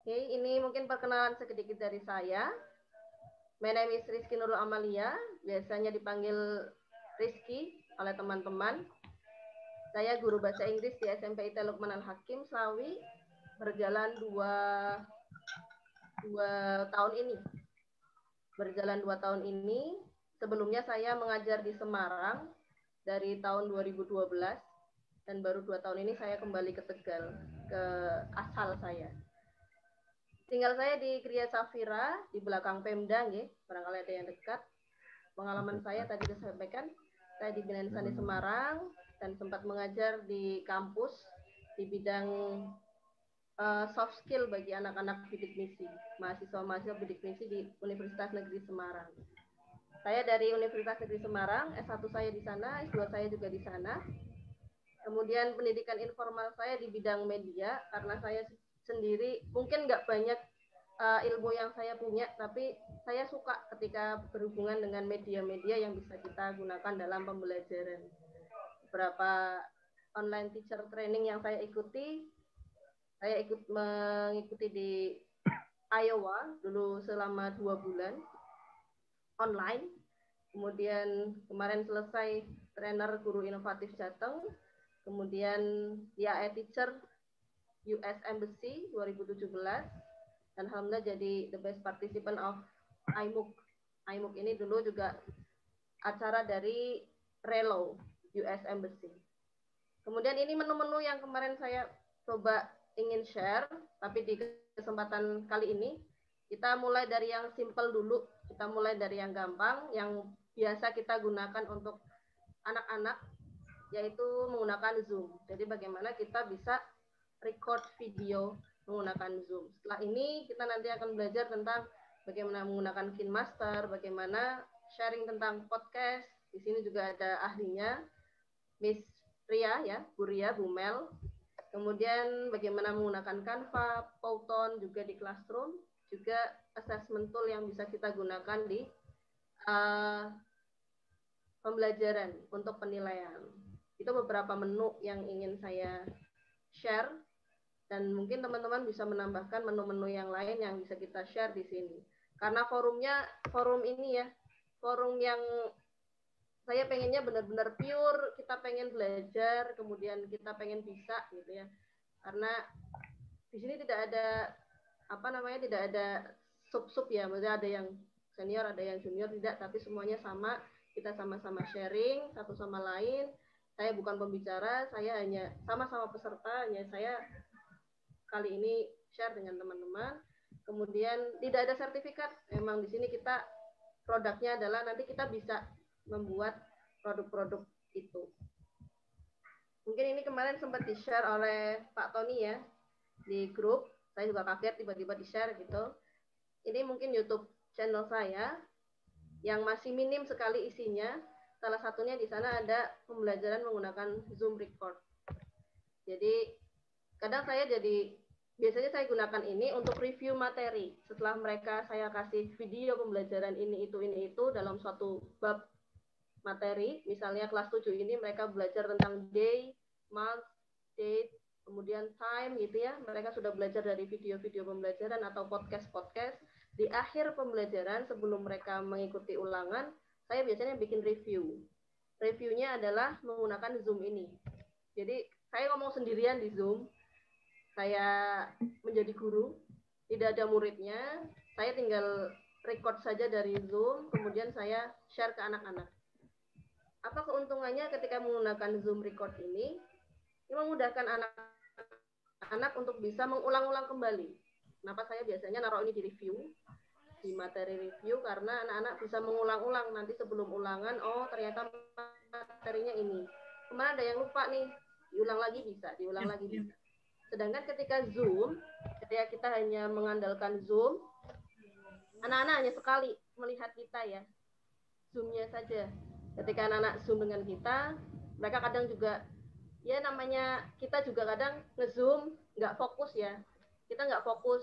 Oke, ini mungkin perkenalan sedikit dari saya. My name is Rizky Nurul Amalia, biasanya dipanggil Rizky oleh teman-teman. Saya guru bahasa Inggris di SMP IT Lukman Al-Hakim, Slawi, berjalan dua tahun ini. Berjalan 2 tahun ini, sebelumnya saya mengajar di Semarang dari tahun 2012, dan baru 2 tahun ini saya kembali ke Tegal, ke asal saya. Tinggal saya di Kriya Safira, di belakang Pemda, barangkali ada yang dekat. Pengalaman saya tadi disampaikan, saya di Binaan Sandi Semarang, dan sempat mengajar di kampus di bidang soft skill bagi anak-anak bidik misi, mahasiswa-mahasiswa bidik misi di Universitas Negeri Semarang. Saya dari Universitas Negeri Semarang, S1 saya di sana, S2 saya juga di sana. Kemudian pendidikan informal saya di bidang media, karena saya sendiri mungkin nggak banyak ilmu yang saya punya, tapi saya suka ketika berhubungan dengan media-media yang bisa kita gunakan dalam pembelajaran. Beberapa online teacher training yang saya ikut mengikuti di Iowa dulu selama 2 bulan online. Kemudian kemarin selesai trainer guru inovatif Jateng. Kemudian YAE Teacher US Embassy 2017. Dan alhamdulillah jadi the best participant of IMUK. IMUK ini dulu juga acara dari Relo US Embassy. Kemudian ini menu-menu yang kemarin saya coba ingin share, tapi di kesempatan kali ini kita mulai dari yang simple dulu. Kita mulai dari yang gampang, yang biasa kita gunakan untuk anak-anak, yaitu menggunakan Zoom. Jadi bagaimana kita bisa record video menggunakan Zoom. Setelah ini kita nanti akan belajar tentang bagaimana menggunakan KineMaster, bagaimana sharing tentang podcast. Di sini juga ada ahlinya, Miss Ria ya, Bu Ria, Bu Mel. Kemudian bagaimana menggunakan Canva, Powton juga di Classroom, juga assessment tool yang bisa kita gunakan di pembelajaran untuk penilaian. Itu beberapa menu yang ingin saya share, dan mungkin teman-teman bisa menambahkan menu-menu yang lain yang bisa kita share di sini. Karena forum ini ya, forum yang saya pengennya benar-benar pure, kita pengen belajar, kemudian kita pengen bisa gitu ya. Karena di sini tidak ada tidak ada sub-sub ya, maksudnya ada yang senior, ada yang junior, tidak, tapi semuanya sama, kita sama-sama sharing satu sama lain. Saya bukan pembicara, saya hanya sama-sama peserta, hanya saya kali ini share dengan teman-teman. Kemudian tidak ada sertifikat, memang di sini kita produknya adalah nanti kita bisa membuat produk-produk itu. Mungkin ini kemarin sempat di-share oleh Pak Tony ya di grup. Saya juga kaget tiba-tiba di-share gitu. Ini mungkin YouTube channel saya yang masih minim sekali isinya. Salah satunya di sana ada pembelajaran menggunakan Zoom Record. Jadi kadang biasanya saya gunakan ini untuk review materi. Setelah mereka saya kasih video pembelajaran ini itu dalam suatu bab materi, misalnya kelas 7 ini mereka belajar tentang day, month, date, kemudian time gitu ya. Mereka sudah belajar dari video-video pembelajaran atau podcast-podcast. Di akhir pembelajaran sebelum mereka mengikuti ulangan, saya biasanya bikin review. Reviewnya adalah menggunakan Zoom ini. Jadi saya ngomong sendirian di Zoom. Saya menjadi guru, tidak ada muridnya. Saya tinggal record saja dari Zoom, kemudian saya share ke anak-anak. Apa keuntungannya ketika menggunakan Zoom record ini? Ini memudahkan anak-anak untuk bisa mengulang-ulang kembali. Kenapa saya biasanya naruh ini di review, di materi review, karena anak-anak bisa mengulang-ulang nanti sebelum ulangan, oh ternyata materinya ini. Kemarin ada yang lupa nih, diulang lagi bisa. Sedangkan ketika Zoom, ketika kita hanya mengandalkan Zoom, anak-anak hanya sekali melihat kita ya, Zoom-nya saja. Ketika anak-anak Zoom dengan kita, mereka kadang juga, ya namanya kita juga kadang nge-Zoom, nggak fokus ya. Kita nggak fokus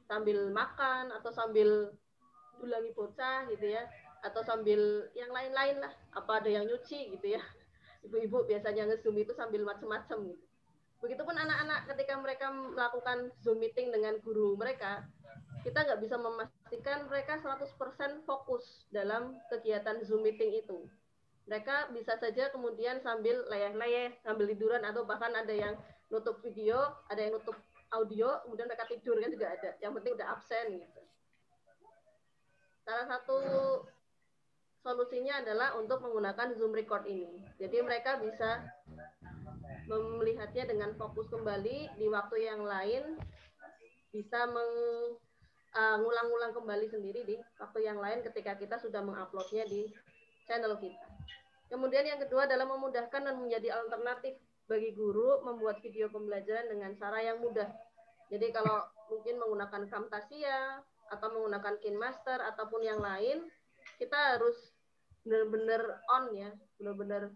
sambil makan, atau sambil dulangi bocah gitu ya, atau sambil yang lain-lain lah, apa ada yang nyuci gitu ya. Ibu-ibu biasanya nge-Zoom itu sambil macem-macem gitu. Begitupun anak-anak ketika mereka melakukan Zoom meeting dengan guru mereka, kita nggak bisa memastikan mereka 100% fokus dalam kegiatan Zoom meeting itu. Mereka bisa saja kemudian sambil leyeh-leyeh, sambil tiduran, atau bahkan ada yang nutup video, ada yang nutup audio, kemudian mereka tidur kan juga ada. Yang penting udah absen gitu. Salah satu solusinya adalah untuk menggunakan Zoom record ini. Jadi mereka bisa melihatnya dengan fokus kembali di waktu yang lain, bisa mengulang-ulang kembali sendiri di waktu yang lain ketika kita sudah menguploadnya di channel kita. Kemudian yang kedua adalah memudahkan dan menjadi alternatif bagi guru membuat video pembelajaran dengan cara yang mudah. Jadi kalau mungkin menggunakan Camtasia atau menggunakan KineMaster ataupun yang lain, kita harus benar-benar on ya, benar-benar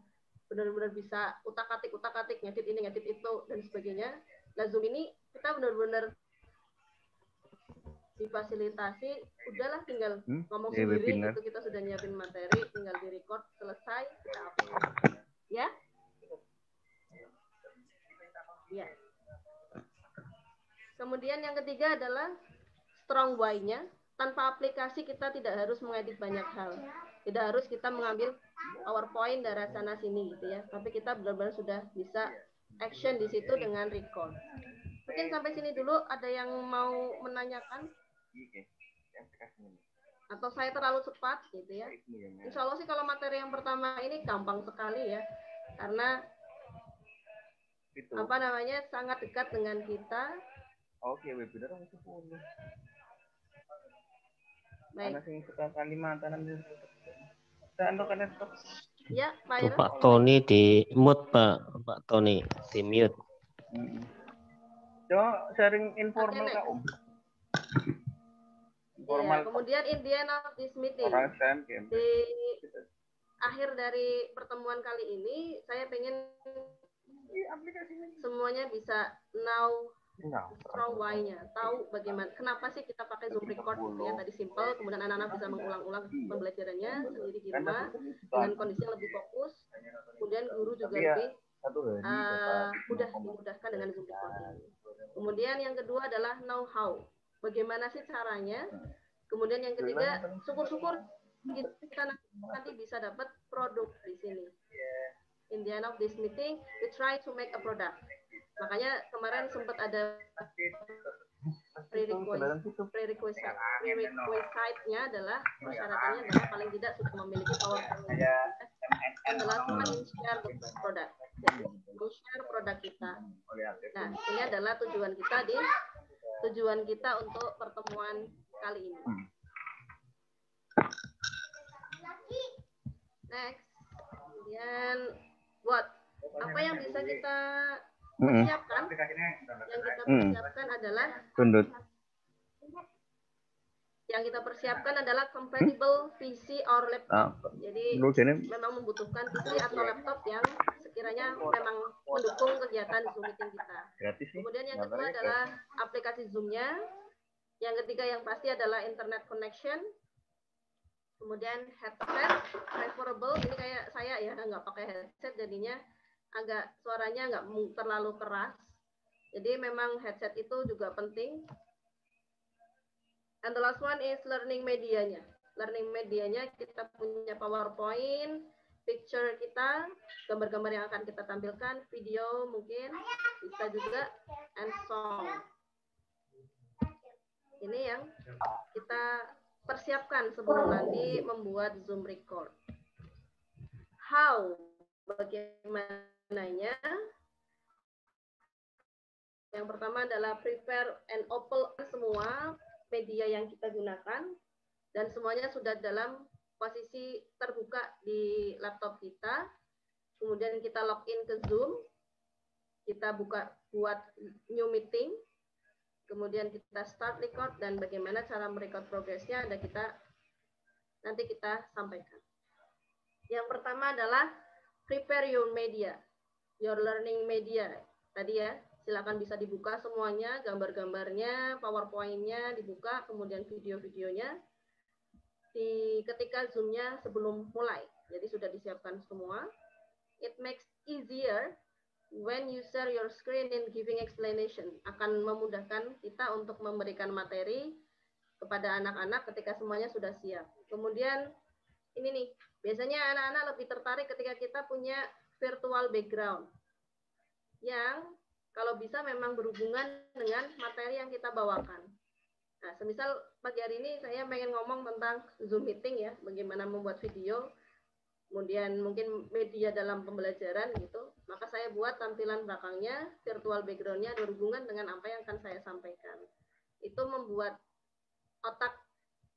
bisa utak-atik, ngedit ini, ngedit itu, dan sebagainya. Nah, Zoom ini kita benar-benar difasilitasi, udahlah tinggal ngomong sendiri, itu kita sudah nyiapin materi, tinggal di record, selesai, kita upload. Ya? Ya. Kemudian yang ketiga adalah strong why-nya. Tanpa aplikasi kita tidak harus mengedit banyak hal. Tidak harus kita mengambil PowerPoint dari sana sini gitu ya. Tapi kita benar-benar sudah bisa action di situ dengan record. Mungkin sampai sini dulu, ada yang mau menanyakan? Atau saya terlalu cepat gitu ya? Insya Allah sih kalau materi yang pertama ini gampang sekali ya. Karena sangat dekat dengan kita. Oke, webinar itu pun. Baik. Anak yang suka Kalimantan Ya, Pak Pak Tony di mute, Pak Tony di mute. Coba sharing informal Kak Informal. Ya, kemudian in the end of this meeting, di akhir dari pertemuan kali ini, saya pengen semuanya bisa know strong why-nya, tahu bagaimana, kenapa sih kita pakai Zoom record gitu ya, tadi simple, kemudian anak-anak bisa mengulang-ulang pembelajarannya sendiri di rumah dengan kondisi yang lebih fokus, kemudian guru juga lebih mudah dimudahkan dengan Zoom record ini. Kemudian yang kedua adalah know how, bagaimana sih caranya, kemudian yang ketiga, syukur-syukur kita nanti bisa dapat produk di sini. In the end of this meeting, we try to make a product. Makanya kemarin sempat ada prerequisite-nya adalah, persyaratannya adalah paling tidak sudah memiliki PowerPoint. And the last one is share the product. Jadi, share produk kita. Nah, ini adalah tujuan kita untuk pertemuan kali ini. Next. Kemudian apa yang bisa kita persiapkan? Yang kita persiapkan adalah compatible PC or laptop. Jadi memang membutuhkan PC atau laptop yang sekiranya memang mendukung kegiatan Zoom meeting kita. Kemudian yang kedua adalah aplikasi Zoom-nya. Yang ketiga yang pasti adalah internet connection. Kemudian headset preferable, ini kayak saya ya nggak pakai headset, jadinya agak suaranya nggak terlalu keras. Jadi memang headset itu juga penting. And the last one is learning medianya. Learning medianya kita punya PowerPoint, picture kita, gambar-gambar yang akan kita tampilkan, video mungkin bisa juga, and song. Ini yang kita persiapkan sebelum nanti membuat Zoom record. How? Bagaimananya? Yang pertama adalah prepare and open semua media yang kita gunakan, dan semuanya sudah dalam posisi terbuka di laptop kita. Kemudian kita login ke Zoom, kita buat new meeting, kemudian kita start record, dan bagaimana cara merecord progresnya nanti kita sampaikan. Yang pertama adalah prepare your media, your learning media. Tadi ya, silakan bisa dibuka semuanya, gambar-gambarnya, PowerPoint-nya dibuka, kemudian video-videonya. Ketika Zoom-nya sebelum mulai, jadi sudah disiapkan semua. It makes easier when you share your screen in giving explanation, akan memudahkan kita untuk memberikan materi kepada anak-anak ketika semuanya sudah siap. Kemudian ini nih, biasanya anak-anak lebih tertarik ketika kita punya virtual background yang kalau bisa memang berhubungan dengan materi yang kita bawakan. Nah, semisal pagi hari ini saya pengen ngomong tentang Zoom meeting ya, bagaimana membuat video, kemudian mungkin media dalam pembelajaran gitu, maka saya buat tampilan belakangnya, virtual background-nya berhubungan dengan apa yang akan saya sampaikan. Itu membuat otak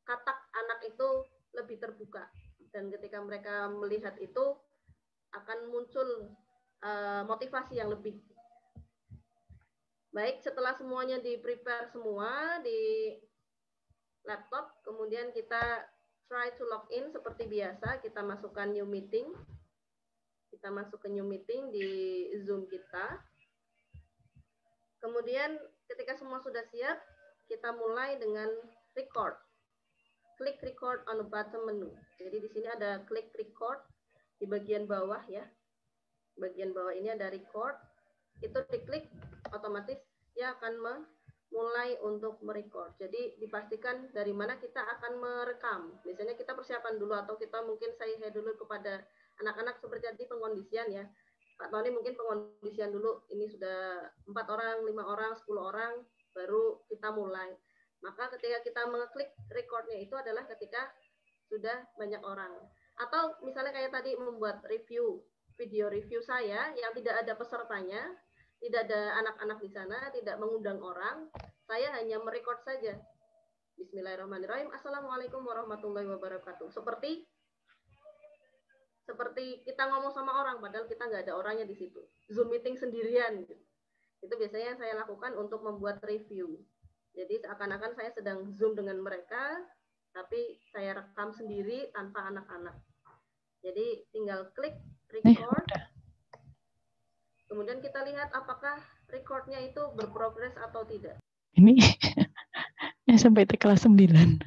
katak anak itu lebih terbuka, dan ketika mereka melihat itu akan muncul motivasi yang lebih. Baik, setelah semuanya di-prepare semua di laptop, kemudian kita try to log in seperti biasa, kita masukkan new meeting. Kita masuk ke new meeting di Zoom kita. Kemudian ketika semua sudah siap, kita mulai dengan record. Klik record on the bottom menu. Jadi di sini ada klik record di bagian bawah ya. Bagian bawah ini ada record. Itu diklik, otomatis dia akan mulai untuk merecord. Jadi dipastikan dari mana kita akan merekam. Biasanya kita persiapan dulu, atau kita mungkin saya dulu kepada anak-anak seperti tadi pengkondisian ya. Pak Tony mungkin pengkondisian dulu, ini sudah 4 orang, 5 orang, 10 orang, baru kita mulai. Maka ketika kita mengeklik recordnya itu adalah ketika sudah banyak orang. Atau misalnya kayak tadi membuat review, video review saya yang tidak ada pesertanya, tidak ada anak-anak di sana, tidak mengundang orang, saya hanya merekord saja. Bismillahirrahmanirrahim. Assalamualaikum warahmatullahi wabarakatuh. Seperti kita ngomong sama orang, padahal kita nggak ada orangnya di situ. Zoom meeting sendirian. Gitu. Itu biasanya yang saya lakukan untuk membuat review. Jadi seakan-akan saya sedang Zoom dengan mereka, tapi saya rekam sendiri tanpa anak-anak. Jadi tinggal klik record. Kemudian kita lihat apakah recordnya itu berprogres atau tidak. Ini ya sampai ke kelas 9.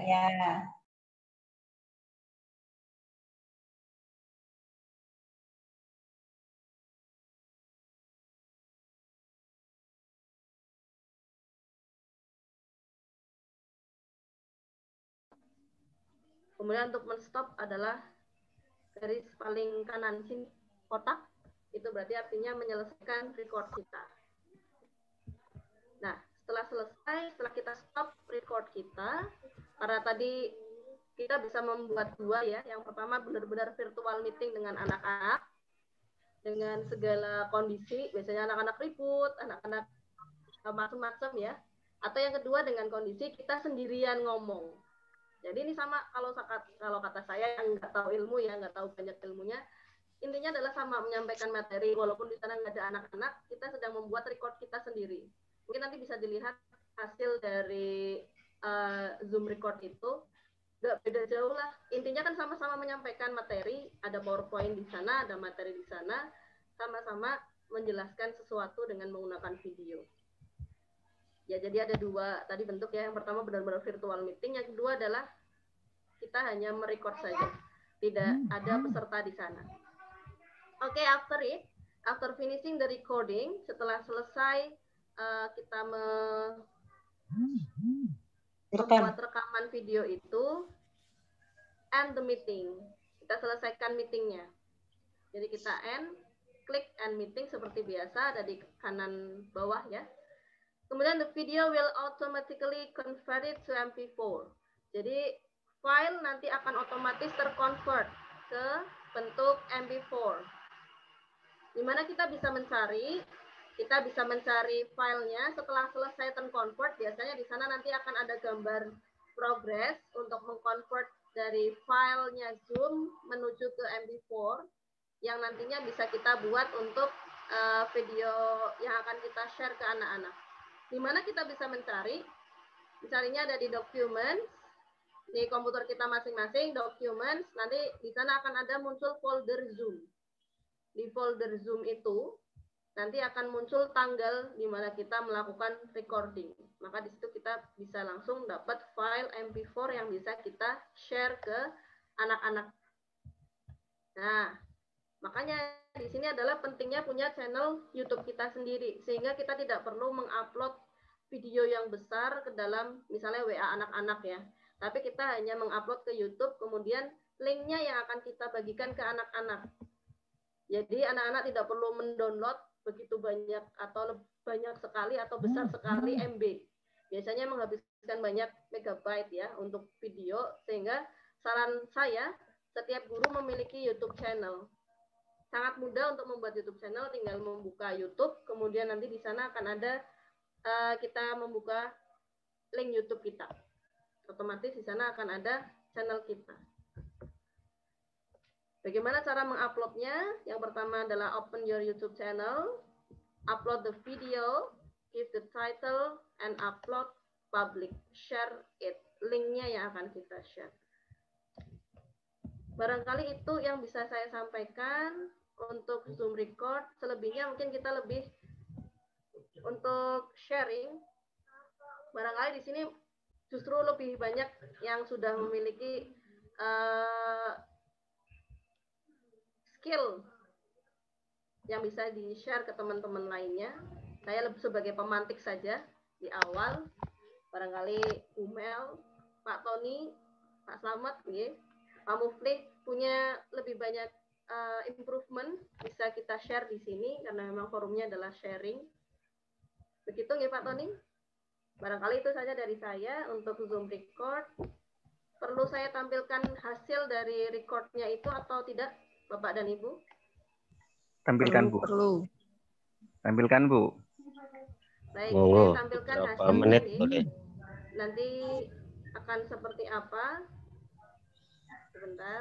Ya. Kemudian untuk men-stop adalah garis paling kanan sini, kotak, itu berarti artinya menyelesaikan record kita. Nah, setelah selesai, setelah kita stop record kita, karena tadi kita bisa membuat dua ya. Yang pertama benar-benar virtual meeting dengan anak-anak, dengan segala kondisi, biasanya anak-anak ribut, anak-anak macam-macam ya. Atau yang kedua dengan kondisi kita sendirian ngomong. Jadi ini sama kalau kata saya yang nggak tahu ilmu ya, nggak tahu banyak ilmunya, intinya adalah sama menyampaikan materi, walaupun di sana nggak ada anak-anak, kita sedang membuat record kita sendiri. Mungkin nanti bisa dilihat hasil dari Zoom record itu, nggak beda jauh lah. Intinya kan sama-sama menyampaikan materi, ada PowerPoint di sana, ada materi di sana, sama-sama menjelaskan sesuatu dengan menggunakan video. Ya, jadi ada dua tadi bentuk ya. Yang pertama benar-benar virtual meeting, yang kedua adalah kita hanya merecord saja, tidak ada peserta di sana. Oke, after finishing the recording, setelah selesai kita membuat rekaman video itu, end the meeting. Kita selesaikan meetingnya. Jadi kita klik end meeting seperti biasa, ada di kanan bawah ya. Kemudian the video will automatically convert it to MP4. Jadi file nanti akan otomatis terconvert ke bentuk MP4. Di mana kita bisa mencari filenya setelah selesai terconvert. Biasanya di sana nanti akan ada gambar progress untuk mengconvert dari filenya Zoom menuju ke MP4 yang nantinya bisa kita buat untuk video yang akan kita share ke anak-anak. Di mana kita bisa mencari? Mencarinya ada di Documents, di komputer kita masing-masing, Documents, nanti di sana akan ada muncul folder Zoom. Di folder Zoom itu, nanti akan muncul tanggal di mana kita melakukan recording. Maka di situ kita bisa langsung dapat file MP4 yang bisa kita share ke anak-anak. Nah, makanya di sini adalah pentingnya punya channel YouTube kita sendiri, sehingga kita tidak perlu mengupload video yang besar ke dalam misalnya WA anak-anak ya. Tapi kita hanya mengupload ke YouTube, kemudian linknya yang akan kita bagikan ke anak-anak. Jadi anak-anak tidak perlu mendownload begitu banyak atau banyak sekali atau besar sekali MB. Biasanya menghabiskan banyak megabyte ya untuk video, sehingga saran saya setiap guru memiliki YouTube channel. Sangat mudah untuk membuat YouTube channel, tinggal membuka YouTube, kemudian nanti di sana akan ada kita membuka link YouTube kita. Otomatis di sana akan ada channel kita. Bagaimana cara menguploadnya? Yang pertama adalah open your YouTube channel, upload the video, give the title, and upload public. Share it. Linknya yang akan kita share. Barangkali itu yang bisa saya sampaikan untuk Zoom record. Selebihnya mungkin kita lebih untuk sharing. Barangkali di sini justru lebih banyak yang sudah memiliki skill yang bisa di-share ke teman-teman lainnya. Saya lebih sebagai pemantik saja di awal. Barangkali Umel, Pak Tony, Pak Slamet, Pak Mufli punya lebih banyak improvement bisa kita share di sini karena memang forumnya adalah sharing. Begitu ya Pak Tony? Barangkali itu saja dari saya untuk Zoom record. Perlu saya tampilkan hasil dari recordnya itu atau tidak, Bapak dan Ibu? Tampilkan, Bu. Perlu. Tampilkan, Bu. Baik, Monggo, saya tampilkan beberapa hasil menit ini. boleh. Nanti akan seperti apa? Sebentar.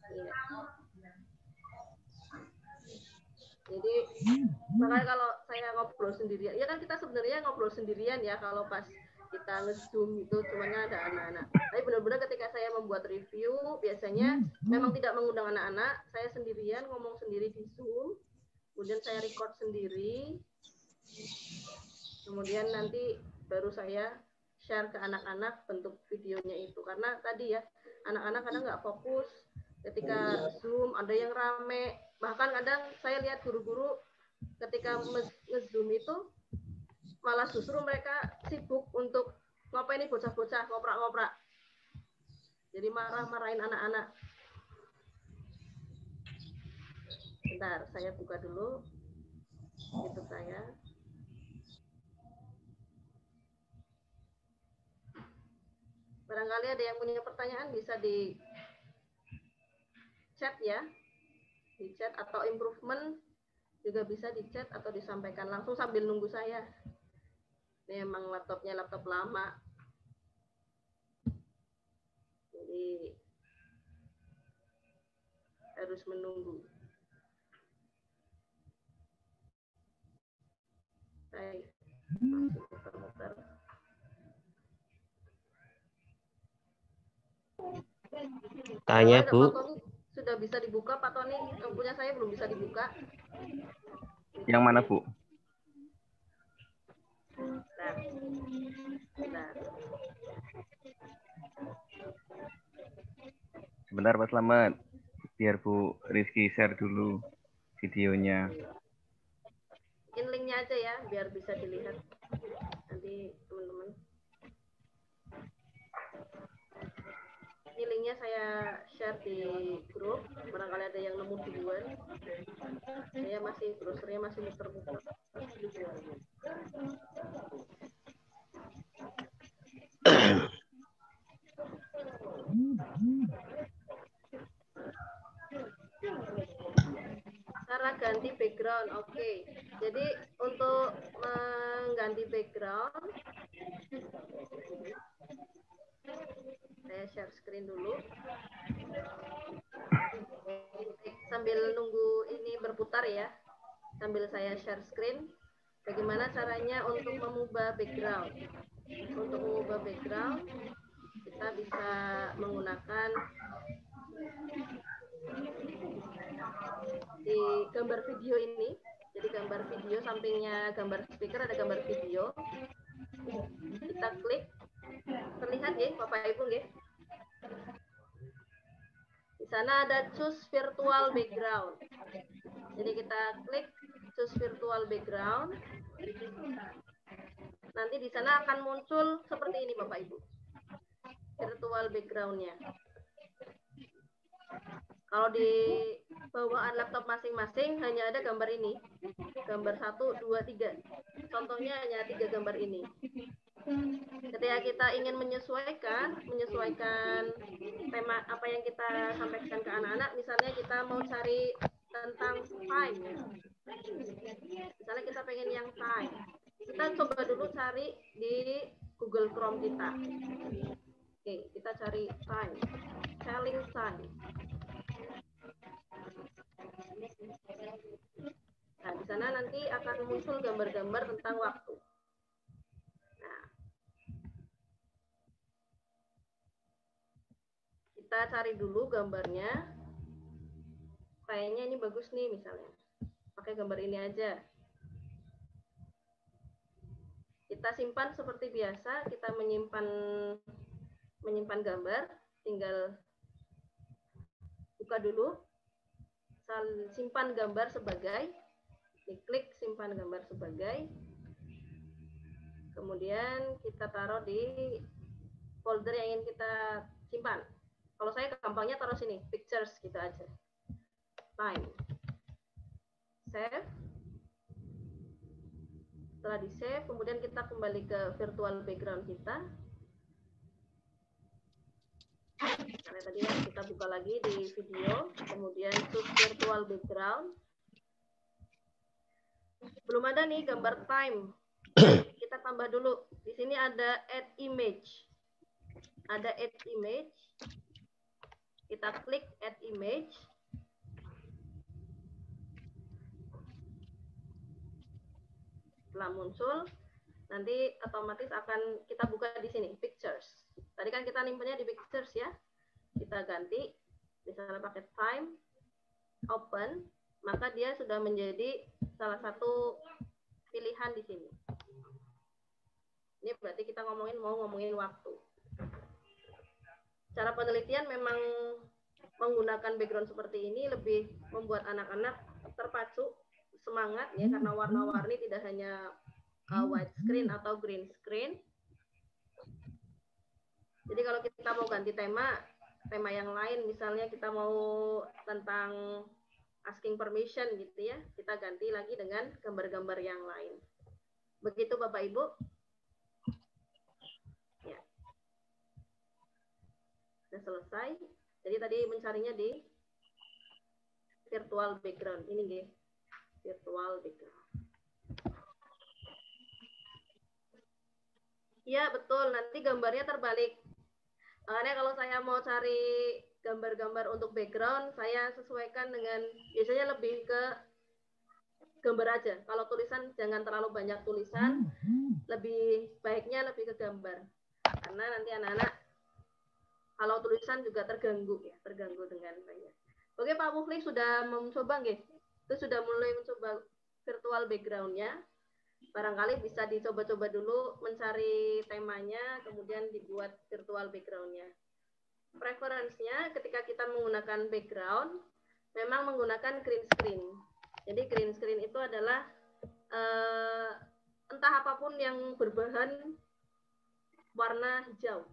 Iya. Jadi, makanya kalau saya ngobrol sendirian, ya kan kita sebenarnya ngobrol sendirian ya kalau pas kita nge-zoom itu cuman ada anak-anak. Tapi benar-benar ketika saya membuat review, biasanya memang tidak mengundang anak-anak, saya sendirian ngomong sendiri di Zoom, kemudian saya record sendiri, kemudian nanti baru saya share ke anak-anak bentuk videonya itu. Karena tadi ya, anak-anak kadang nggak fokus ketika Zoom, ada yang rame, bahkan kadang saya lihat guru-guru ketika nge-zoom itu malah justru mereka sibuk untuk ngapain nih bocah-bocah ngoprak-ngoprak. Jadi marah-marahin anak-anak. Bentar, saya buka dulu YouTube saya. Barangkali ada yang punya pertanyaan bisa di chat ya. Di chat atau improvement juga bisa di chat atau disampaikan langsung sambil nunggu saya. Ini emang laptopnya laptop lama. Jadi harus menunggu. Baik. Masih muter-muter. Tanya, Pak Bu. Tony sudah bisa dibuka, Pak Tony. Yang punya saya belum bisa dibuka. Yang mana, Bu? Bentar. Bentar. Sebentar, Pak Slamet. Biar Bu Rizky share dulu videonya. Mungkin linknya aja ya, biar bisa dilihat nanti teman-teman. Ini linknya saya share di grup, barangkali ada yang nemu duluan. Saya masih browsernya masih muter-muter. Cara ganti background, oke. Jadi untuk mengganti background, saya share screen dulu. Sambil nunggu ini berputar ya, sambil saya share screen. bagaimana caranya untuk mengubah background. Untuk mengubah background, kita bisa menggunakan di gambar video ini. Jadi gambar video, sampingnya gambar speaker ada gambar video. Kita klik, terlihat ya Bapak Ibu ya. Di sana ada choose virtual background. Jadi kita klik choose virtual background. Nanti di sana akan muncul seperti ini Bapak Ibu. Virtual background-nya. Kalau di bawaan laptop masing-masing hanya ada gambar ini. Gambar 1, 2, 3. Contohnya hanya 3 gambar ini. Ketika kita ingin menyesuaikan tema apa yang kita sampaikan ke anak-anak, misalnya kita mau cari tentang time. Misalnya kita pengen yang time. Kita coba dulu cari di Google Chrome kita. Oke, kita cari time. Telling time. Nah, di sana nanti akan muncul gambar-gambar tentang waktu. Nah, kita cari dulu gambarnya. Kayaknya ini bagus nih misalnya. Pakai gambar ini aja. Kita simpan seperti biasa, kita menyimpan gambar, tinggal buka dulu. Simpan gambar sebagai, diklik simpan gambar sebagai, kemudian kita taruh di folder yang ingin kita simpan. Kalau saya gampangnya taruh sini, pictures gitu aja. Time. Save. Setelah di save, kemudian kita kembali ke virtual background kita. Karena tadi kita buka lagi di video, kemudian choose virtual background. Belum ada nih gambar time. Kita tambah dulu. Di sini ada add image. Ada add image. Kita klik add image. Setelah muncul, nanti otomatis akan kita buka di sini, pictures. Tadi kan kita nyimpennya di pictures ya. Kita ganti, misalnya pakai time, open, maka dia sudah menjadi salah satu pilihan di sini. Ini berarti kita mau ngomongin waktu. Cara penelitian memang menggunakan background seperti ini lebih membuat anak-anak terpacu, semangat ya, karena warna-warni tidak hanya white screen atau green screen. Jadi kalau kita mau ganti tema yang lain, misalnya kita mau tentang asking permission gitu ya, kita ganti lagi dengan gambar-gambar yang lain. Begitu Bapak Ibu. Ya. Sudah selesai. Jadi tadi mencarinya di virtual background. Ini nggih. Virtual background. Iya, betul. Nanti gambarnya terbalik. Makanya kalau saya mau cari gambar-gambar untuk background, saya sesuaikan dengan, biasanya lebih ke gambar aja. Kalau tulisan jangan terlalu banyak tulisan, lebih baiknya lebih ke gambar. Karena nanti anak-anak kalau tulisan juga terganggu ya, terganggu dengan banyak. Oke, Pak Mufli sudah mencoba nggih? Itu sudah mulai mencoba virtual background-nya. Barangkali bisa dicoba-coba dulu mencari temanya, kemudian dibuat virtual background-nya. Preferensinya ketika kita menggunakan background, memang menggunakan green screen. Jadi green screen itu adalah entah apapun yang berbahan warna hijau.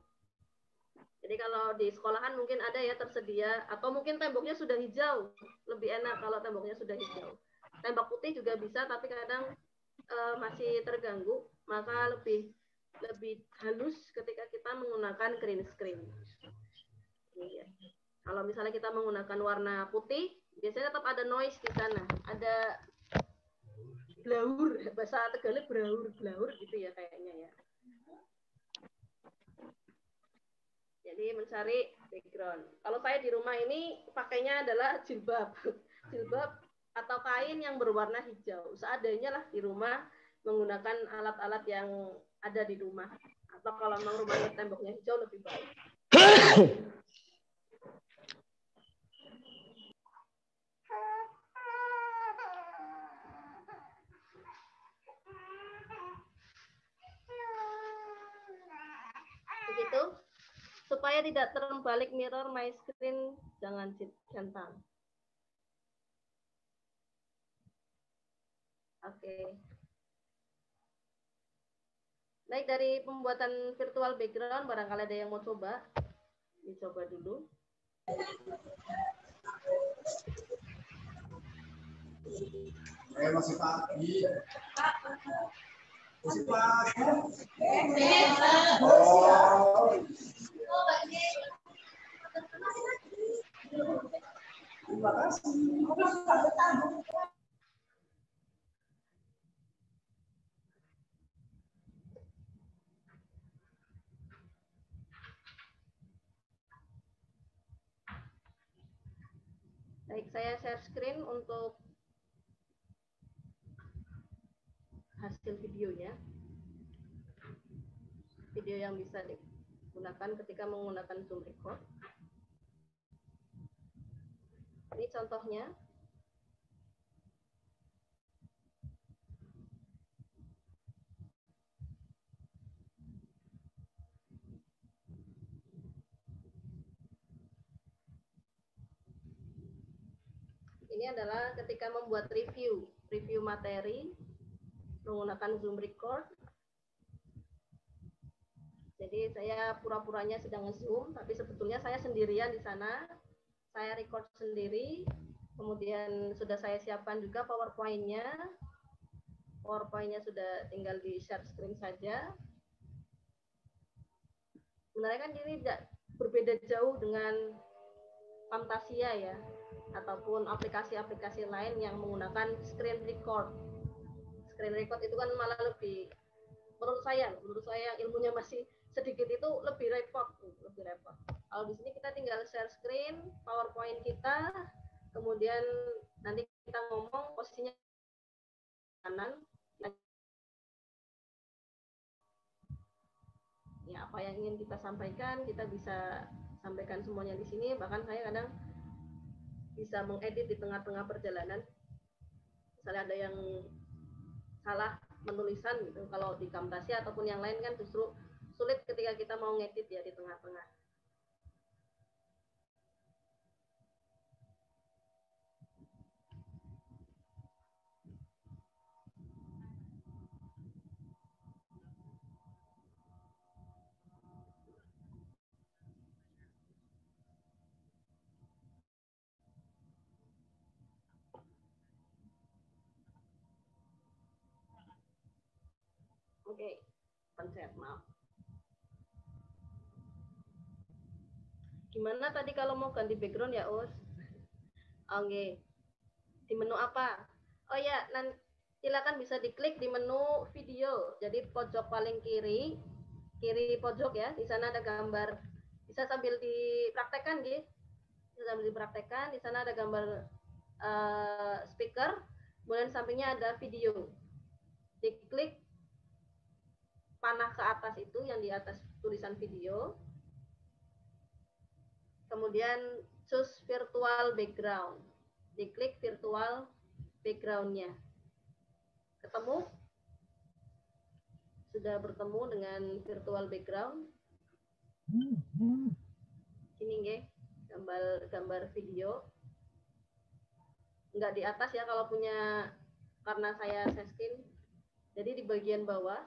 Jadi kalau di sekolahan mungkin ada ya tersedia, atau mungkin temboknya sudah hijau, lebih enak kalau temboknya sudah hijau. Tembok putih juga bisa, tapi kadang masih terganggu, maka lebih halus ketika kita menggunakan green screen. Ya. Kalau misalnya kita menggunakan warna putih, biasanya tetap ada noise di sana, ada blaur, bahasa Tegalnya blaur gitu ya kayaknya ya. Jadi mencari background. Kalau saya di rumah ini pakainya adalah jilbab atau kain yang berwarna hijau. Seadanya lah di rumah, menggunakan alat-alat yang ada di rumah. Atau kalau memang rumahnya temboknya hijau lebih baik. Begitu. Supaya tidak terbalik mirror my screen, jangan centang. Oke. Baik, dari pembuatan virtual background, barangkali ada yang mau coba. Dicoba dulu. Masih pagi. Masih pagi. Oh. Terima kasih. Baik, saya share screen untuk hasil videonya. Video yang bisa digunakan ketika menggunakan Zoom record. Ini contohnya. Ini adalah ketika membuat review materi menggunakan Zoom record. Jadi saya pura-puranya sedang nge-zoom, tapi sebetulnya saya sendirian di sana. Saya record sendiri, kemudian sudah saya siapkan juga PowerPoint-nya. PowerPoint-nya sudah tinggal di share screen saja. Sebenarnya kan ini tidak berbeda jauh dengan Camtasia ya, ataupun aplikasi-aplikasi lain yang menggunakan screen record. Screen record itu kan malah lebih, menurut saya ilmunya masih sedikit, itu lebih repot. Kalau di sini kita tinggal share screen, PowerPoint kita, kemudian nanti kita ngomong posisinya kanan. Ya, apa yang ingin kita sampaikan, kita bisa sampaikan semuanya di sini. Bahkan saya kadang bisa mengedit di tengah-tengah perjalanan. Misalnya ada yang salah menulisan gitu. Kalau di Camtasia ataupun yang lain kan justru sulit ketika kita mau ngedit ya di tengah-tengah. Oke, pencet, maaf. Gimana tadi kalau mau ganti background ya, Us? Oke. Di menu apa? Oh ya, nanti silakan bisa diklik di menu video. Jadi pojok paling kiri pojok ya. Di sana ada gambar. Bisa sambil dipraktekkan, gitu. Bisa sambil dipraktekkan. Di sana ada gambar speaker. Kemudian sampingnya ada video. Diklik panah ke atas itu yang di atas tulisan video. Kemudian choose virtual background. Diklik virtual background-nya. Ketemu? Sudah bertemu dengan virtual background. Ini nggih, gambar video. Enggak di atas ya kalau punya, karena saya share screen. Jadi di bagian bawah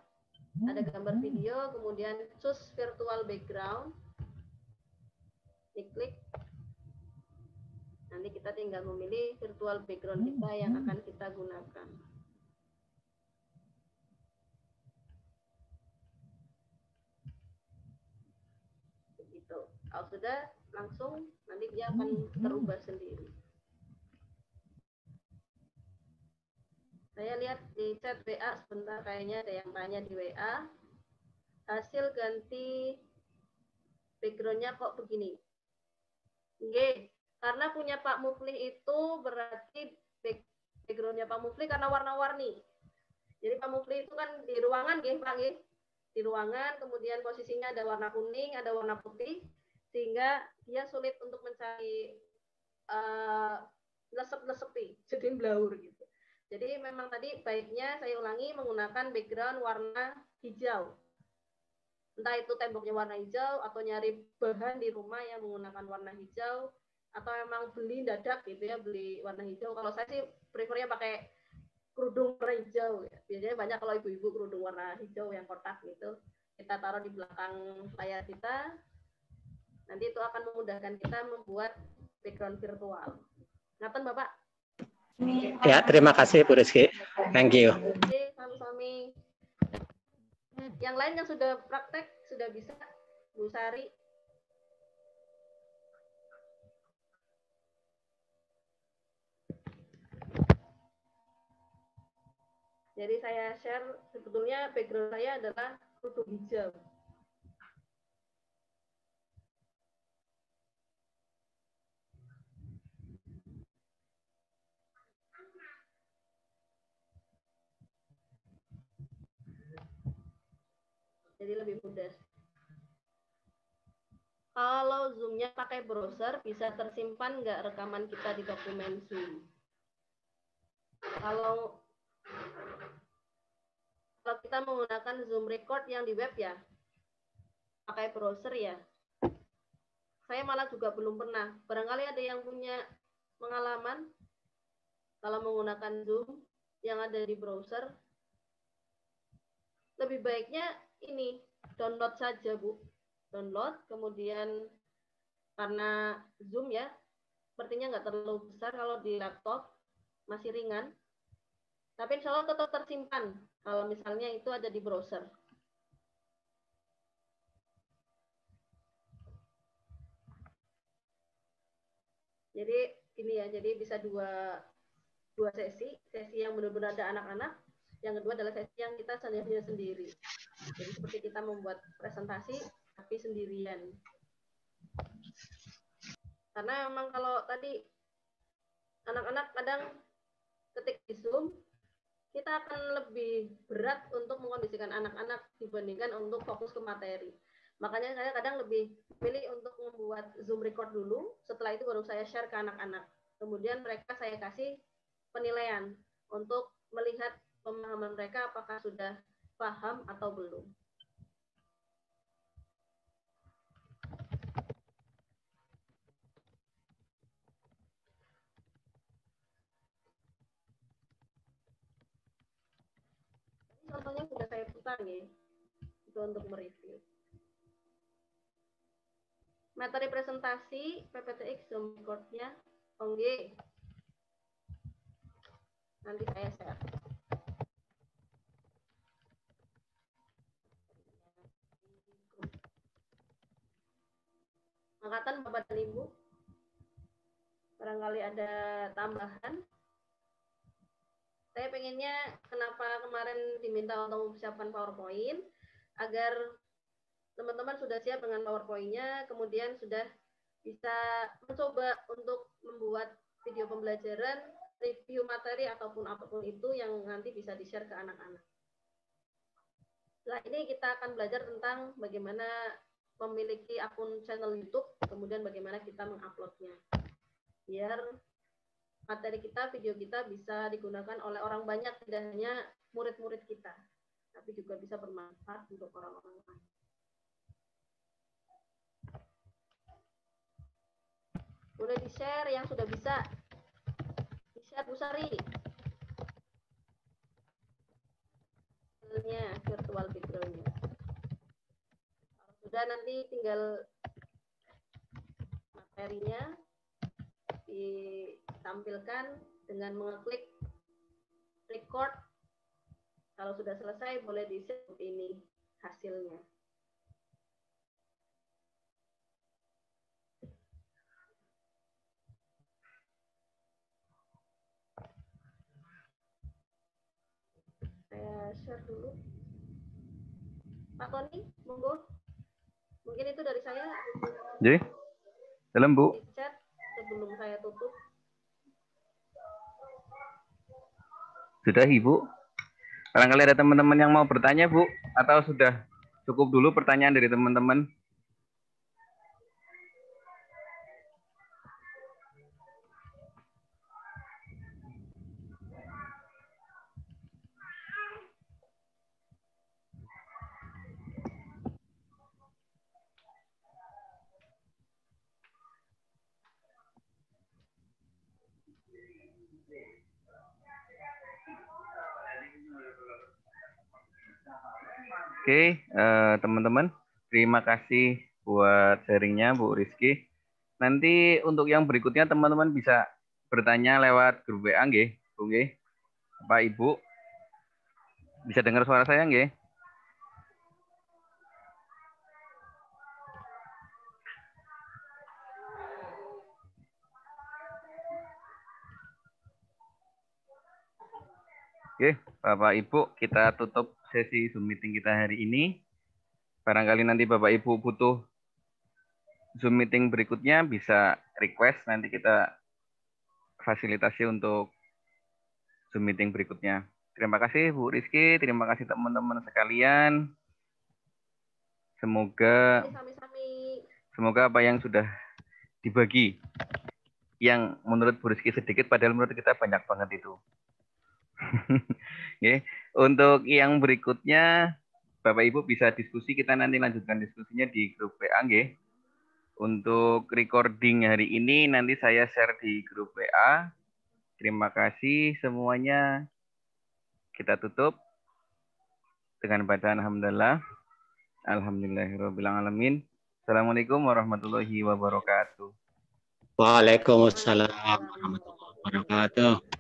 ada gambar video, kemudian choose virtual background. Diklik. Nanti kita tinggal memilih virtual background kita yang akan kita gunakan. Begitu. Kalau sudah, langsung nanti dia akan terubah sendiri. Saya lihat di chat WA sebentar, kayaknya ada yang tanya di WA. Hasil ganti background-nya kok begini? Nggih, karena punya Pak Mufli itu berarti background-nya Pak Mufli karena warna-warni. Jadi pamufli itu kan di ruangan, nggih, Pak, nggih. Di ruangan, kemudian posisinya ada warna kuning, ada warna putih, sehingga dia sulit untuk mencari lesep-lesepi, jadi blaur gitu. Jadi memang tadi baiknya saya ulangi menggunakan background warna hijau. Entah itu temboknya warna hijau atau nyari bahan di rumah yang menggunakan warna hijau atau memang beli dadak gitu ya, beli warna hijau. Kalau saya sih prefernya pakai kerudung warna hijau ya. Biasanya banyak kalau ibu-ibu kerudung warna hijau yang kotak gitu. Kita taruh di belakang layar kita. Nanti itu akan memudahkan kita membuat background virtual. Ngaten Bapak? Ya, terima kasih Bu Rizky. Thank you. Oke, sami-sami. Yang lain yang sudah praktek, sudah bisa, Bu Sari. Jadi saya share, sebetulnya background saya adalah kerudung hijau. Jadi lebih mudah. Kalau Zoom-nya pakai browser, bisa tersimpan nggak rekaman kita di dokumen Zoom? Kalau kita menggunakan Zoom record yang di web ya, pakai browser ya. Saya malah juga belum pernah. Barangkali ada yang punya pengalaman kalau menggunakan Zoom yang ada di browser. Lebih baiknya ini, download saja, Bu. Download, kemudian karena Zoom ya, sepertinya nggak terlalu besar kalau di laptop, masih ringan. Tapi insya Allah tetap tersimpan kalau misalnya itu ada di browser. Jadi ini ya, jadi bisa dua sesi yang benar-benar ada anak-anak, yang kedua adalah sesi yang kita sendiri. Jadi seperti kita membuat presentasi tapi sendirian. Karena memang kalau tadi anak-anak kadang ketik di Zoom, kita akan lebih berat untuk mengkondisikan anak-anak dibandingkan untuk fokus ke materi. Makanya saya kadang lebih pilih untuk membuat Zoom record dulu, setelah itu baru saya share ke anak-anak. Kemudian mereka saya kasih penilaian untuk melihat pemahaman mereka apakah sudah paham atau belum. Contohnya sudah saya putar ya, itu untuk mereview. Materi presentasi PPTX Zoom record-nya, oke. Nanti saya share. Angkatan Bapak dan Ibu, barangkali ada tambahan. Saya pengennya kenapa kemarin diminta untuk mempersiapkan PowerPoint, agar teman-teman sudah siap dengan PowerPoint-nya, kemudian sudah bisa mencoba untuk membuat video pembelajaran, review materi ataupun apapun itu yang nanti bisa di-share ke anak-anak. Setelah ini kita akan belajar tentang bagaimana memiliki akun channel YouTube, kemudian bagaimana kita menguploadnya. Biar materi kita, video kita bisa digunakan oleh orang banyak, tidak hanya murid-murid kita, tapi juga bisa bermanfaat untuk orang-orang lain. Boleh di-share yang sudah bisa. Di-share Bu Sari. Virtual background-nya. Kalau sudah nanti tinggal materinya ditampilkan dengan mengeklik record. Kalau sudah selesai boleh di-share ini hasilnya. Saya share dulu. Pak Tony, monggo. Mungkin itu dari saya. Jadi, dalam Bu. Di chat sebelum saya tutup. Sudah Ibu. Barangkali ada teman-teman yang mau bertanya, Bu, atau sudah cukup dulu pertanyaan dari teman-teman? Oke, teman-teman, terima kasih buat sharingnya, Bu Rizky. Nanti untuk yang berikutnya teman-teman bisa bertanya lewat grup WA, nggih, Bu nggih. Bapak Ibu, bisa dengar suara saya nggih? Oke, Bapak Ibu, kita tutup sesi Zoom meeting kita hari ini. Barangkali nanti Bapak Ibu butuh Zoom meeting berikutnya, bisa request, nanti kita fasilitasi untuk Zoom meeting berikutnya. Terima kasih Bu Rizky, terima kasih teman-teman sekalian. Semoga apa yang sudah dibagi, yang menurut Bu Rizky sedikit, padahal menurut kita banyak banget itu. Okay. Untuk yang berikutnya, Bapak Ibu bisa diskusi, kita nanti lanjutkan diskusinya di grup WA. Okay. Untuk recording hari ini nanti saya share di grup WA. Terima kasih semuanya. Kita tutup dengan bacaan alhamdulillah. Alhamdulillahirabbil alamin. Assalamualaikum warahmatullahi wabarakatuh. Waalaikumsalam warahmatullahi wabarakatuh.